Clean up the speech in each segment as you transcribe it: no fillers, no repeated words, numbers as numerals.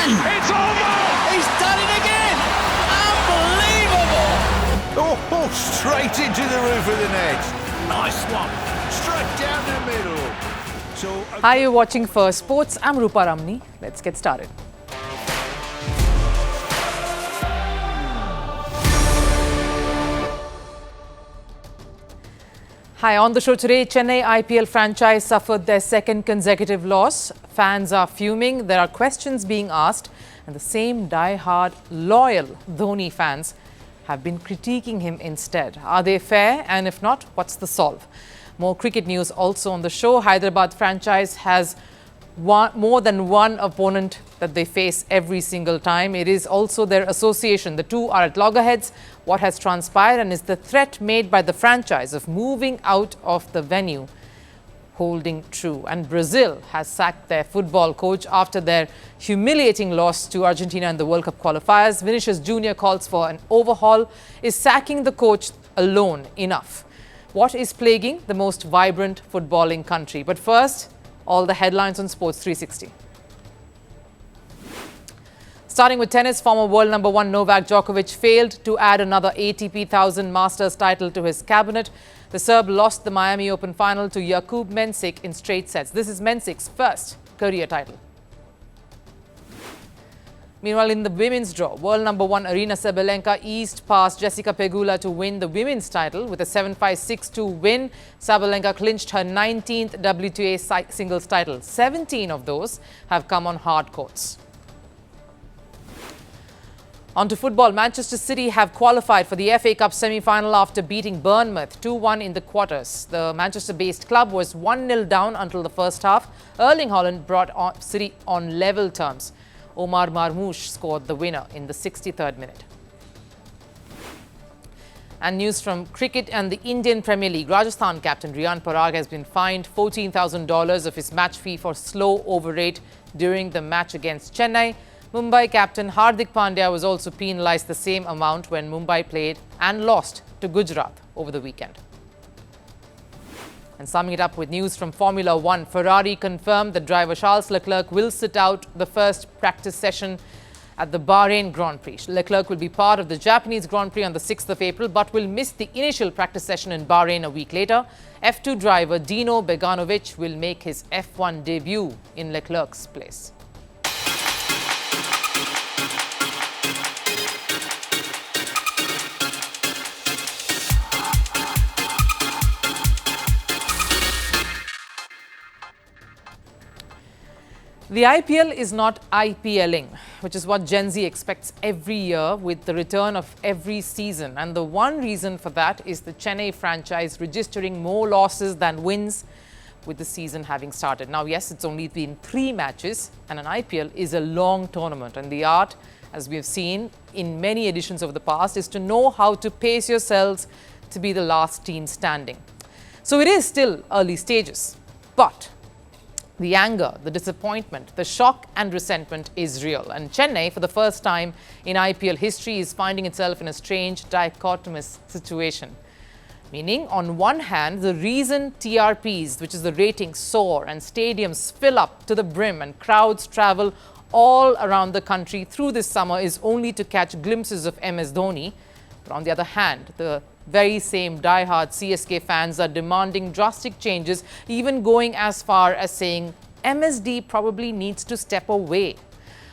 It's almost! He's done it again! Unbelievable! Oh, straight into the roof of the net. Nice one. Straight down the middle. So, Hi, you're watching Firstpost. I'm Rupha Ramani. Let's get started. Hi, on the show today, Chennai IPL franchise suffered their second consecutive loss. Fans are fuming, there are questions being asked, and the same die-hard, loyal Dhoni fans have been critiquing him instead. Are they fair? And if not, what's the solve? More cricket news also on the show. Hyderabad franchise has more than one opponent that they face every single time. It is also their association. The two are at loggerheads. What has transpired, and is the threat made by the franchise of moving out of the venue holding true? And Brazil has sacked their football coach after their humiliating loss to Argentina in the World Cup Qualifiers. Vinicius Jr. calls for an overhaul. Is sacking the coach alone enough? What is plaguing the most vibrant footballing country? But first, all the headlines on Sports 360. Starting with tennis, former world number one Novak Djokovic failed to add another ATP 1000 Masters title to his cabinet. The Serb lost the Miami Open final to Jakub Mensik in straight sets. This is Mensik's first career title. Meanwhile, in the women's draw, world number one Aryna Sabalenka eased past Jessica Pegula to win the women's title. With a 7-5, 6-2 win, Sabalenka clinched her 19th WTA singles title. 17 of those have come on hard courts. On to football, Manchester City have qualified for the FA Cup semi-final after beating Bournemouth 2-1 in the quarters. The Manchester-based club was 1-0 down until the first half. Erling Haaland brought City on level terms. Omar Marmoush scored the winner in the 63rd minute. And news from cricket and the Indian Premier League. Rajasthan captain Riyan Parag has been fined $14,000 of his match fee for slow over rate during the match against Chennai. Mumbai captain Hardik Pandya was also penalised the same amount when Mumbai played and lost to Gujarat over the weekend. And summing it up with news from Formula One, Ferrari confirmed that driver Charles Leclerc will sit out the first practice session at the Bahrain Grand Prix. Leclerc will be part of the Japanese Grand Prix on the 6th of April, but will miss the initial practice session in Bahrain a week later. F2 driver Dino Beganovic will make his F1 debut in Leclerc's place. The IPL is not IPLing, which is what Gen Z expects every year with the return of every season. And the one reason for that is the Chennai franchise registering more losses than wins with the season having started. Now, yes, it's only been 3 matches, and an IPL is a long tournament. And the art, as we have seen in many editions of the past, is to know how to pace yourselves to be the last team standing. So it is still early stages, but the anger, the disappointment, the shock and resentment is real. And Chennai, for the first time in IPL history, is finding itself in a strange dichotomous situation. Meaning, on one hand, the reason TRPs, which is the ratings, soar and stadiums fill up to the brim and crowds travel all around the country through this summer is only to catch glimpses of MS Dhoni. But on the other hand, the very same die-hard CSK fans are demanding drastic changes, even going as far as saying MSD probably needs to step away.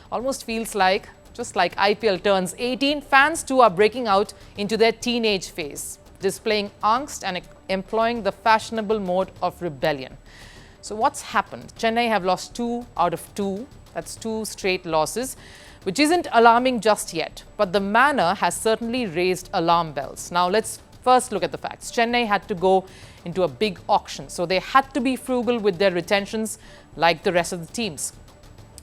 Almost feels like, just like IPL turns 18, fans too are breaking out into their teenage phase, displaying angst and employing the fashionable mode of rebellion. So what's happened? Chennai have lost 2 out of 2. That's 2 straight losses, which isn't alarming just yet, but the manner has certainly raised alarm bells. Now let's first look at the facts. Chennai had to go into a big auction, so they had to be frugal with their retentions like the rest of the teams.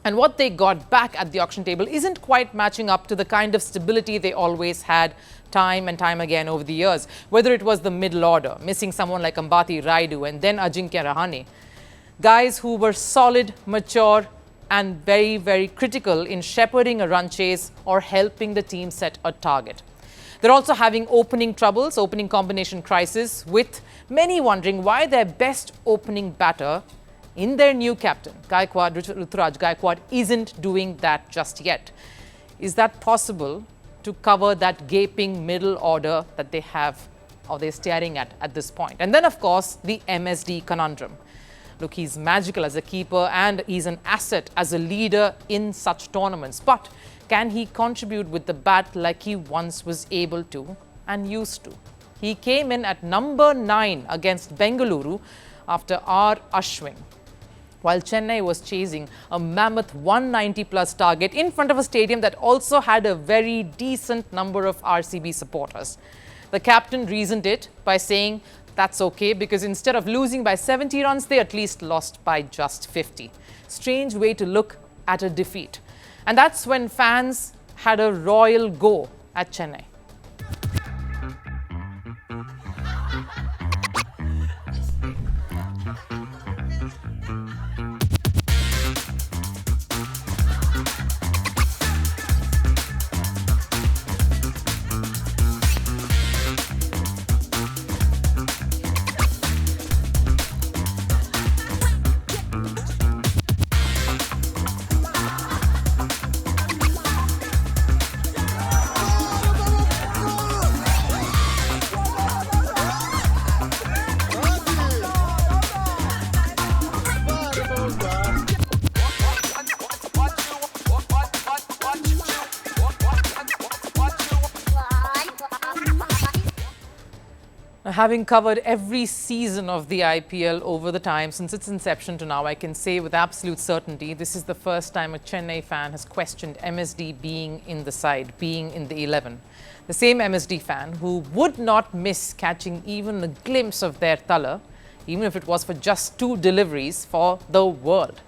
And what they got back at the auction table isn't quite matching up to the kind of stability they always had time and time again over the years. Whether it was the middle order, missing someone like Ambati Rayudu and then Ajinkya Rahane, guys who were solid, mature, and very, very critical in shepherding a run chase or helping the team set a target. They're also having opening troubles, opening combination crisis, with many wondering why their best opening batter in their new captain, Ruturaj Gaikwad, isn't doing that just yet. Is that possible to cover that gaping middle order that they have or they're staring at this point? And then, of course, the MSD conundrum. Look, he's magical as a keeper and he's an asset as a leader in such tournaments. But can he contribute with the bat like he once was able to and used to? He came in at number 9 against Bengaluru after R. Ashwin, while Chennai was chasing a mammoth 190-plus target in front of a stadium that also had a very decent number of RCB supporters. The captain reasoned it by saying that's okay because instead of losing by 70 runs, they at least lost by just 50. Strange way to look at a defeat. And that's when fans had a royal go at Chennai. Having covered every season of the IPL over the time since its inception to now, I can say with absolute certainty this is the first time a Chennai fan has questioned MSD being in the side, being in the 11. The same MSD fan who would not miss catching even a glimpse of their Thala, even if it was for just 2 deliveries for the world.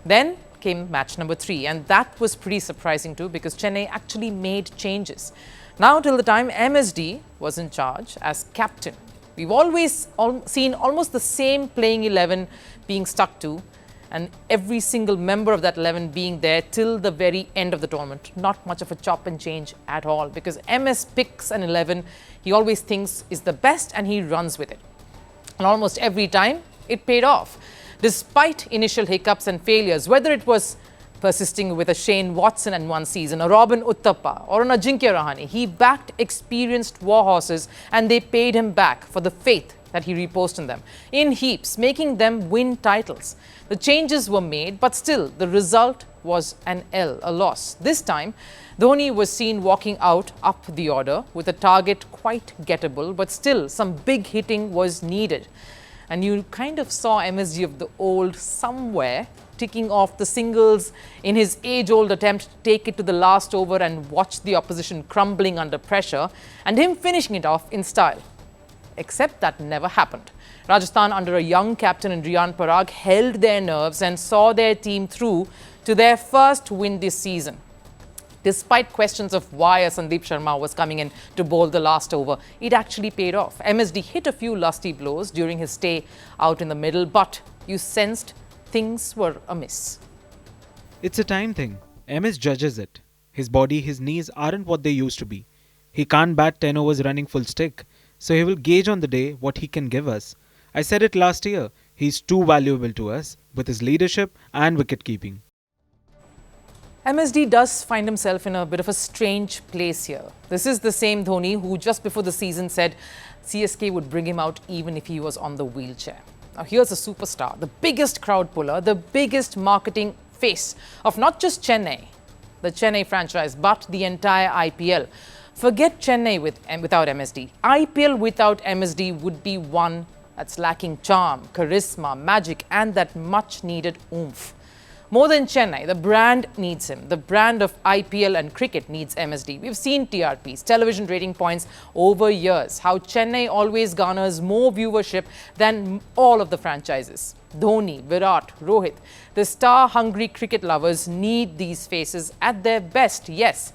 Then came match number 3, and that was pretty surprising too because Chennai actually made changes. Now, till the time MSD was in charge as captain, we've always seen almost the same playing 11 being stuck to, and every single member of that 11 being there till the very end of the tournament. Not much of a chop and change at all because MS picks an 11 he always thinks is the best and he runs with it. And almost every time it paid off. Despite initial hiccups and failures, whether it was persisting with a Shane Watson in one season, a Robin Uthappa or an Ajinkya Rahane, he backed experienced war horses and they paid him back for the faith that he reposed in them in heaps, making them win titles. The changes were made, but still the result was an L, a loss. This time, Dhoni was seen walking out up the order with a target quite gettable, but still some big hitting was needed. And you kind of saw MSG of the old somewhere ticking off the singles in his age-old attempt to take it to the last over and watch the opposition crumbling under pressure, and him finishing it off in style. Except that never happened. Rajasthan, under a young captain in Riyan Parag, held their nerves and saw their team through to their first win this season. Despite questions of why Sandeep Sharma was coming in to bowl the last over, it actually paid off. MSD hit a few lusty blows during his stay out in the middle, but you sensed things were amiss. It's a time thing. MS judges it. His body, his knees aren't what they used to be. He can't bat 10 overs running full stick, so he will gauge on the day what he can give us. I said it last year, he's too valuable to us with his leadership and wicket keeping. MSD does find himself in a bit of a strange place here. This is the same Dhoni who just before the season said CSK would bring him out even if he was on the wheelchair. Now here's a superstar, the biggest crowd puller, the biggest marketing face of not just Chennai, the Chennai franchise, but the entire IPL. Forget Chennai without MSD. IPL without MSD would be one that's lacking charm, charisma, magic, and that much needed oomph. More than Chennai, the brand needs him. The brand of IPL and cricket needs MSD. We've seen TRPs, television rating points over years, how Chennai always garners more viewership than all of the franchises. Dhoni, Virat, Rohit, the star-hungry cricket lovers need these faces at their best, yes,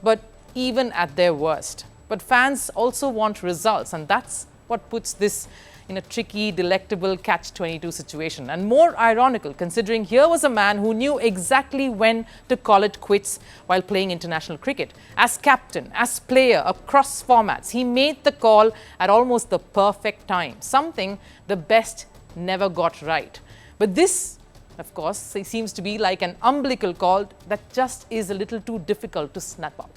but even at their worst. But fans also want results, and that's what puts this in a tricky, delectable catch-22 situation. And more ironical, considering here was a man who knew exactly when to call it quits while playing international cricket. As captain, as player, across formats, he made the call at almost the perfect time, something the best never got right. But this, of course, seems to be like an umbilical cord that just is a little too difficult to snap out.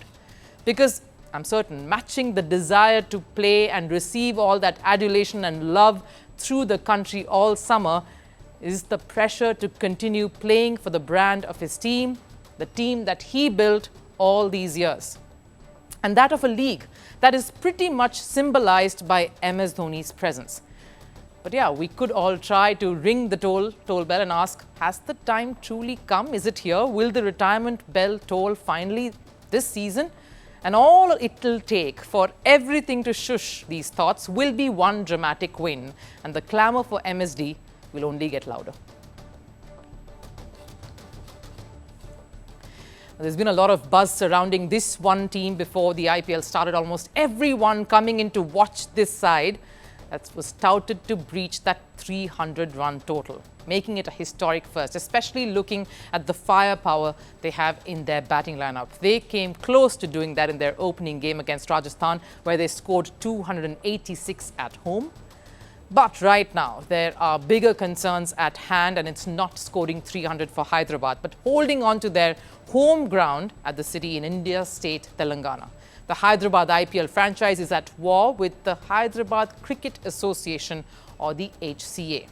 Because I'm certain matching the desire to play and receive all that adulation and love through the country all summer is the pressure to continue playing for the brand of his team, the team that he built all these years. And that of a league that is pretty much symbolized by MS Dhoni's presence. But yeah, we could all try to ring the toll bell and ask, has the time truly come? Is it here? Will the retirement bell toll finally this season? And all it'll take for everything to shush these thoughts will be one dramatic win, and the clamour for MSD will only get louder. There's been a lot of buzz surrounding this one team before the IPL started. Almost everyone coming in to watch this side that was touted to breach that 300-run total, making it a historic first, especially looking at the firepower they have in their batting lineup. They came close to doing that in their opening game against Rajasthan, where they scored 286 at home. But right now, there are bigger concerns at hand, and it's not scoring 300 for Hyderabad, but holding on to their home ground at the city in India's state, Telangana. The Hyderabad IPL franchise is at war with the Hyderabad Cricket Association, or the HCA.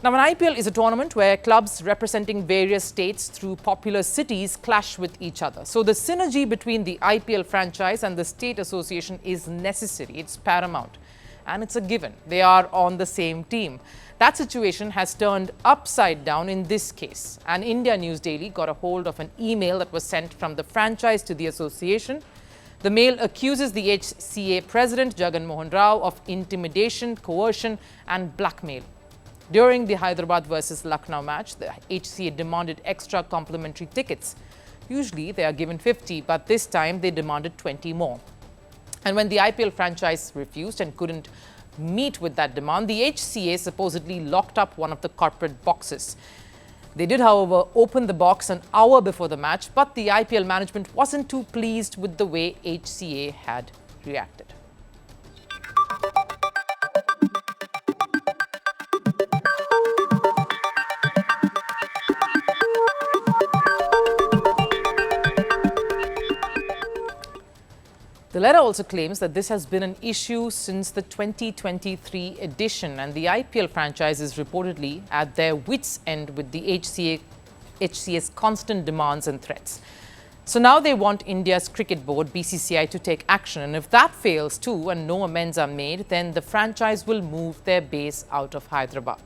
Now, an IPL is a tournament where clubs representing various states through popular cities clash with each other. So the synergy between the IPL franchise and the state association is necessary. It's paramount. And it's a given. They are on the same team. That situation has turned upside down in this case. And India News Daily got a hold of an email that was sent from the franchise to the association. The mail accuses the HCA president, Jagan Mohan Rao, of intimidation, coercion and blackmail. During the Hyderabad versus Lucknow match, the HCA demanded extra complimentary tickets. Usually they are given 50, but this time they demanded 20 more. And when the IPL franchise refused and couldn't meet with that demand, the HCA supposedly locked up one of the corporate boxes. They did, however, open the box an hour before the match, but the IPL management wasn't too pleased with the way HCA had reacted. The letter also claims that this has been an issue since the 2023 edition, and the IPL franchise is reportedly at their wits' end with the HCA's constant demands and threats. So now they want India's cricket board, BCCI, to take action, and if that fails too and no amends are made, then the franchise will move their base out of Hyderabad.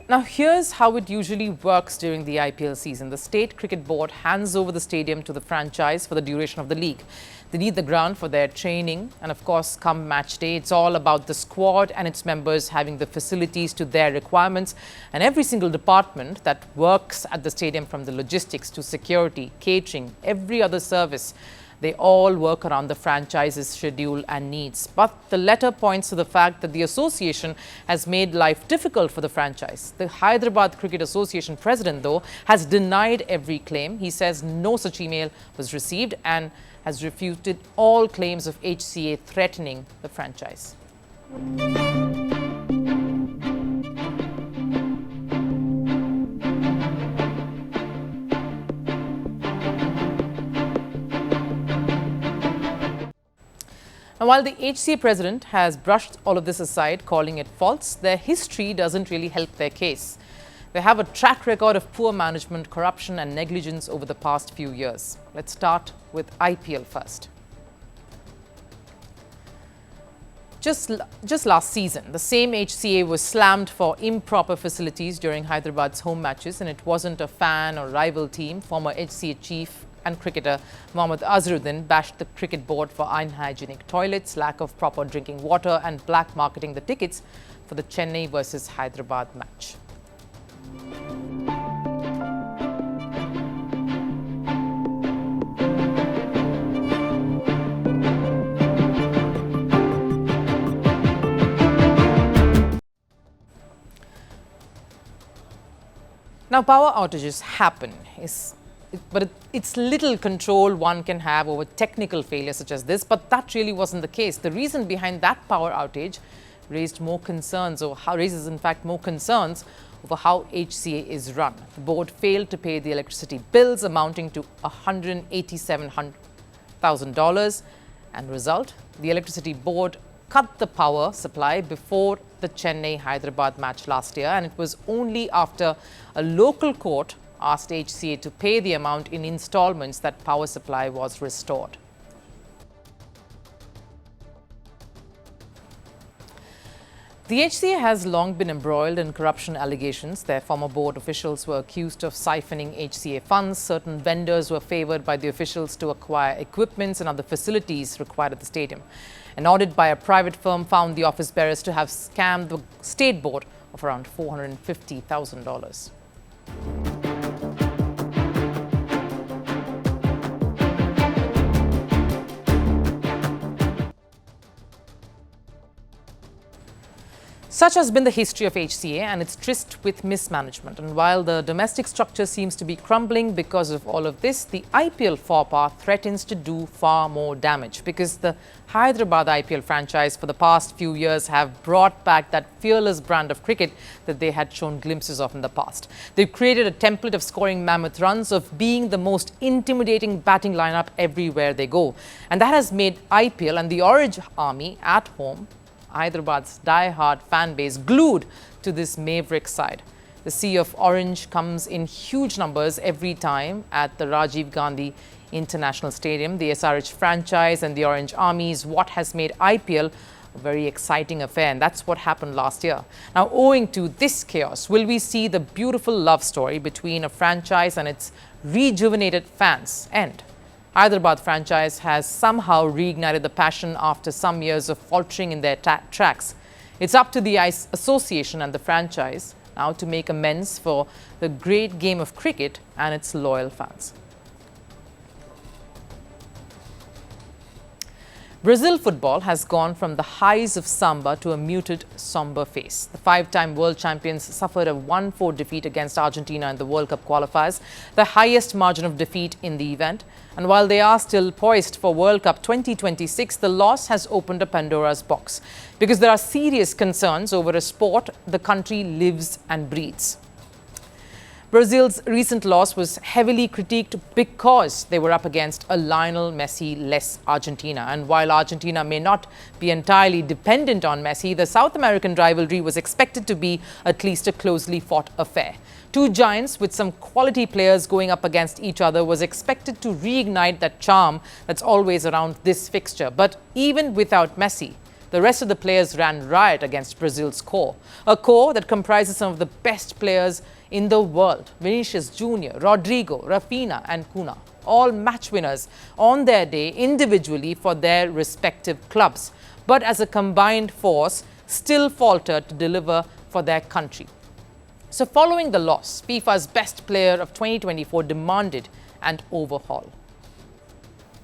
Now, here's how it usually works during the IPL season. The State Cricket Board hands over the stadium to the franchise for the duration of the league. They need the ground for their training, and of course, come match day, it's all about the squad and its members having the facilities to their requirements. And every single department that works at the stadium, from the logistics to security, catering, every other service, they all work around the franchise's schedule and needs. But the letter points to the fact that the association has made life difficult for the franchise. The Hyderabad Cricket Association president, though, has denied every claim. He says no such email was received and has refuted all claims of HCA threatening the franchise. Now, while the HCA president has brushed all of this aside, calling it false, their history doesn't really help their case. They have a track record of poor management, corruption and negligence over the past few years. Let's start with IPL first. Just last season, the same HCA was slammed for improper facilities during Hyderabad's home matches, and it wasn't a fan or rival team. Former HCA chief and cricketer Mohammad Azharuddin bashed the cricket board for unhygienic toilets, lack of proper drinking water and black marketing the tickets for the Chennai versus Hyderabad match. Now, power outages happen, but it's little control one can have over technical failures such as this, but that really wasn't the case. The reason behind that power outage raises in fact more concerns over how HCA is run. The board failed to pay the electricity bills amounting to $187,000, and result, the electricity board cut the power supply before the Chennai Hyderabad match last year, and it was only after a local court asked HCA to pay the amount in installments that power supply was restored. The HCA has long been embroiled in corruption allegations. Their former board officials were accused of siphoning HCA funds. Certain vendors were favoured by the officials to acquire equipments and other facilities required at the stadium. An audit by a private firm found the office bearers to have scammed the state board of around $450,000. Such has been the history of HCA and its tryst with mismanagement. And while the domestic structure seems to be crumbling because of all of this, the IPL faux pas threatens to do far more damage, because the Hyderabad IPL franchise for the past few years have brought back that fearless brand of cricket that they had shown glimpses of in the past. They've created a template of scoring mammoth runs, of being the most intimidating batting lineup everywhere they go. And that has made IPL and the Orange Army at home, Hyderabad's die-hard fan base, glued to this maverick side. The sea of orange comes in huge numbers every time at the Rajiv Gandhi International Stadium. The SRH franchise and the Orange Army is what has made IPL a very exciting affair, and that's what happened last year. Now, owing to this chaos, will we see the beautiful love story between a franchise and its rejuvenated fans end? Hyderabad franchise has somehow reignited the passion after some years of faltering in their tracks. It's up to the association and the franchise now to make amends for the great game of cricket and its loyal fans. Brazil football has gone from the highs of samba to a muted, somber face. The five-time world champions suffered a 1-4 defeat against Argentina in the World Cup Qualifiers, the highest margin of defeat in the event. And while they are still poised for World Cup 2026, the loss has opened a Pandora's box, because there are serious concerns over a sport the country lives and breathes. Brazil's recent loss was heavily critiqued because they were up against a Lionel Messi-less Argentina. And while Argentina may not be entirely dependent on Messi, the South American rivalry was expected to be at least a closely fought affair. Two giants with some quality players going up against each other was expected to reignite that charm that's always around this fixture. But even without Messi, the rest of the players ran riot against Brazil's core, a core that comprises some of the best players in the world: Vinicius Jr., Rodrigo, Rafinha and Cunha, all match winners on their day individually for their respective clubs, but as a combined force still faltered to deliver for their country. So following the loss, FIFA's best player of 2024 demanded an overhaul.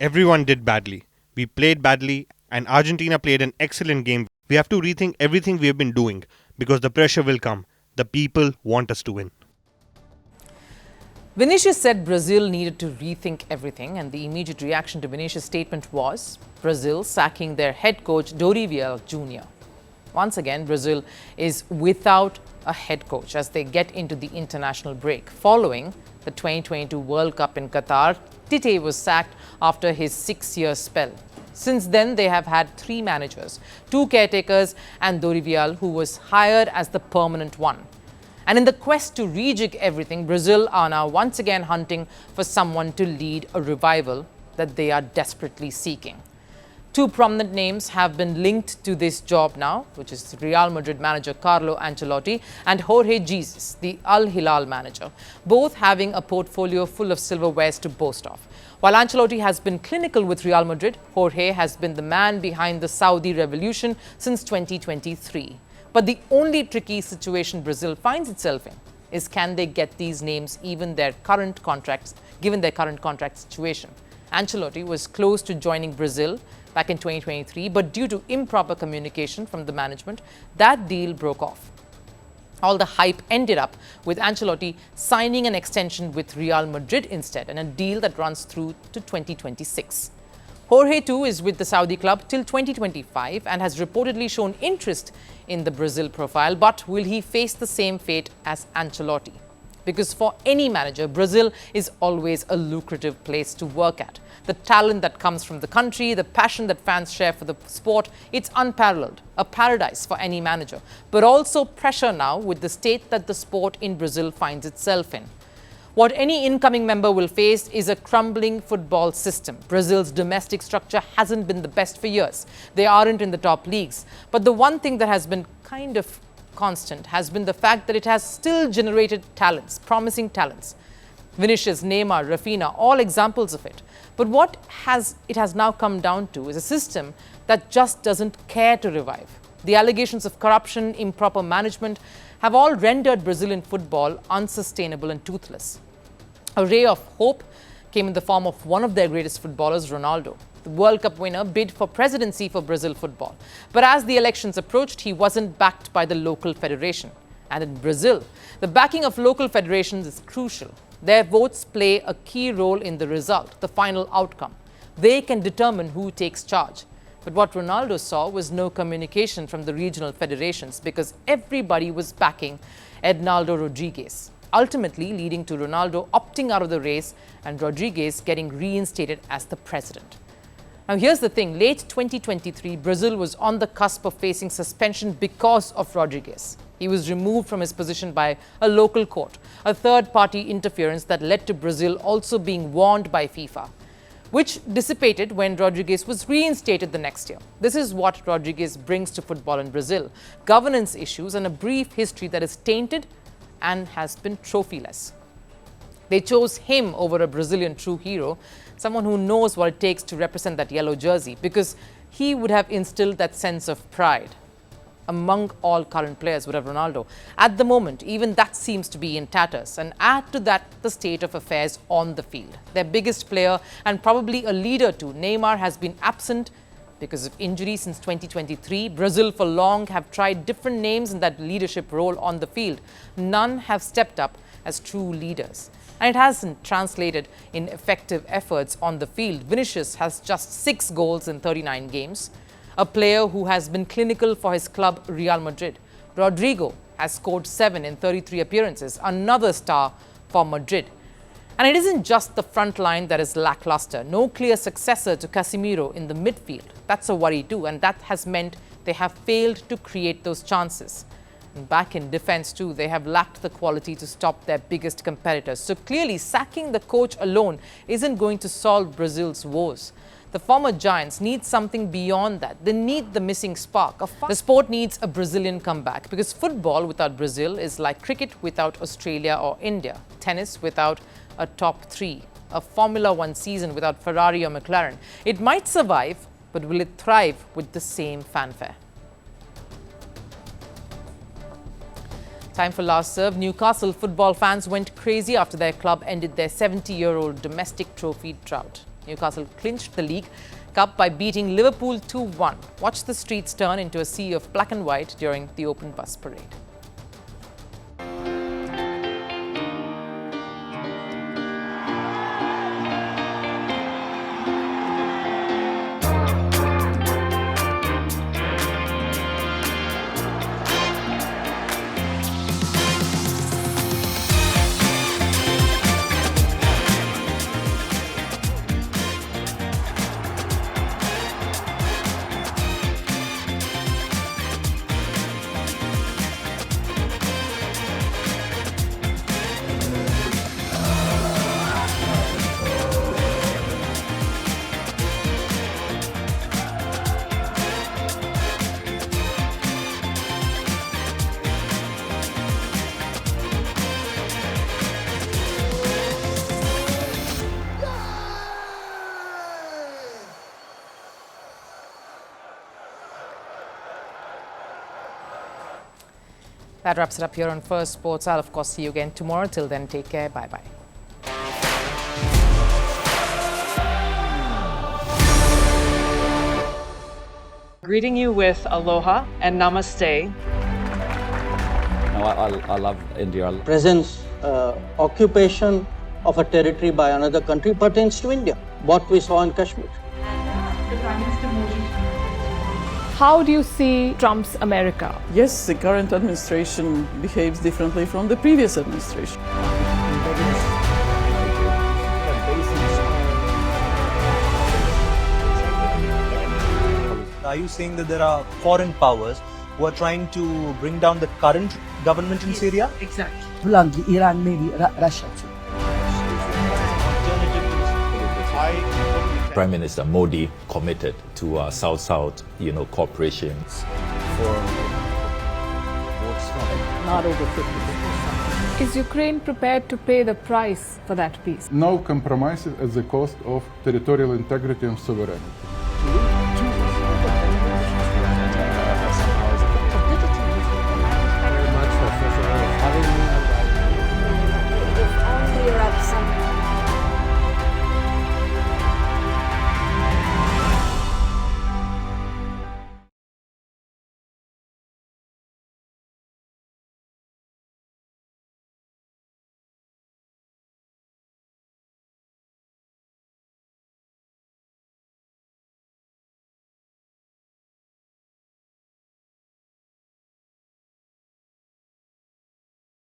Everyone did badly. We played badly, and Argentina played an excellent game. We have to rethink everything we have been doing, because the pressure will come. The people want us to win. Vinicius said Brazil needed to rethink everything, and the immediate reaction to Vinicius' statement was Brazil sacking their head coach Dorival Jr. Once again, Brazil is without a head coach as they get into the international break. Following the 2022 World Cup in Qatar, Tite was sacked after his 6-year spell. Since then, they have had 3 managers, 2 caretakers and Dorival, who was hired as the permanent one. And in the quest to rejig everything, Brazil are now once again hunting for someone to lead a revival that they are desperately seeking. 2 prominent names have been linked to this job now, which is Real Madrid manager Carlo Ancelotti and Jorge Jesus, the Al Hilal manager, both having a portfolio full of silverwares to boast of. While Ancelotti has been clinical with Real Madrid, Jorge has been the man behind the Saudi revolution since 2023. But the only tricky situation Brazil finds itself in is, can they get these names given their current contract situation? Ancelotti was close to joining Brazil back in 2023, but due to improper communication from the management, that deal broke off. All the hype ended up with Ancelotti signing an extension with Real Madrid instead, and a deal that runs through to 2026. Jorge too is with the Saudi club till 2025 and has reportedly shown interest in the Brazil profile, but will he face the same fate as Ancelotti? Because for any manager, Brazil is always a lucrative place to work at. The talent that comes from the country, the passion that fans share for the sport, it's unparalleled, a paradise for any manager. But also pressure now with the state that the sport in Brazil finds itself in. What any incoming member will face is a crumbling football system. Brazil's domestic structure hasn't been the best for years. They aren't in the top leagues. But the one thing that has been kind of constant has been the fact that it has still generated talents, promising talents. Vinicius, Neymar, Rafinha, all examples of it. But what it has now come down to is a system that just doesn't care to revive. The allegations of corruption, improper management have all rendered Brazilian football unsustainable and toothless. A ray of hope came in the form of one of their greatest footballers, Ronaldo. The World Cup winner bid for presidency for Brazil football. But as the elections approached, he wasn't backed by the local federation. And in Brazil, the backing of local federations is crucial. Their votes play a key role in the result, the final outcome. They can determine who takes charge. But what Ronaldo saw was no communication from the regional federations because everybody was backing Ednaldo Rodrigues, ultimately leading to Ronaldo opting out of the race and Rodrigues getting reinstated as the president. Now here's the thing, late 2023, Brazil was on the cusp of facing suspension because of Rodrigues. He was removed from his position by a local court, a third-party interference that led to Brazil also being warned by FIFA, which dissipated when Rodrigues was reinstated the next year. This is what Rodrigues brings to football in Brazil: governance issues and a brief history that is tainted and has been trophyless. They chose him over a Brazilian true hero, someone who knows what it takes to represent that yellow jersey, because he would have instilled that sense of pride. Among all current players would have Ronaldo. At the moment, even that seems to be in tatters. And add to that the state of affairs on the field. Their biggest player and probably a leader too, Neymar, has been absent because of injury since 2023. Brazil for long have tried different names in that leadership role on the field. None have stepped up as true leaders. And it hasn't translated in effective efforts on the field. Vinicius has just 6 goals in 39 games. A player who has been clinical for his club, Real Madrid. Rodrigo has scored 7 in 33 appearances, another star for Madrid. And it isn't just the front line that is lackluster. No clear successor to Casemiro in the midfield. That's a worry too, and that has meant they have failed to create those chances. And back in defense too, they have lacked the quality to stop their biggest competitors. So clearly, sacking the coach alone isn't going to solve Brazil's woes. The former giants need something beyond that. They need the missing spark. The sport needs a Brazilian comeback because football without Brazil is like cricket without Australia or India, tennis without a top 3, a Formula 1 season without Ferrari or McLaren. It might survive, but will it thrive with the same fanfare? Time for last serve. Newcastle football fans went crazy after their club ended their 70-year-old domestic trophy drought. Newcastle clinched the League Cup by beating Liverpool 2-1. Watch the streets turn into a sea of black and white during the open bus parade. That wraps it up here on Firstpost. I'll, of course, see you again tomorrow. Till then, take care. Bye-bye. Greeting you with aloha and namaste. No, I love India. Presence, occupation of a territory by another country pertains to India. What we saw in Kashmir. How do you see Trump's America? Yes, the current administration behaves differently from the previous administration. Are you saying that there are foreign powers who are trying to bring down the current government in Syria? Exactly. Bluntly, Iran, maybe Russia too. Prime Minister Modi committed to South-South, cooperation. Not over 50%. Is Ukraine prepared to pay the price for that peace? No compromises at the cost of territorial integrity and sovereignty.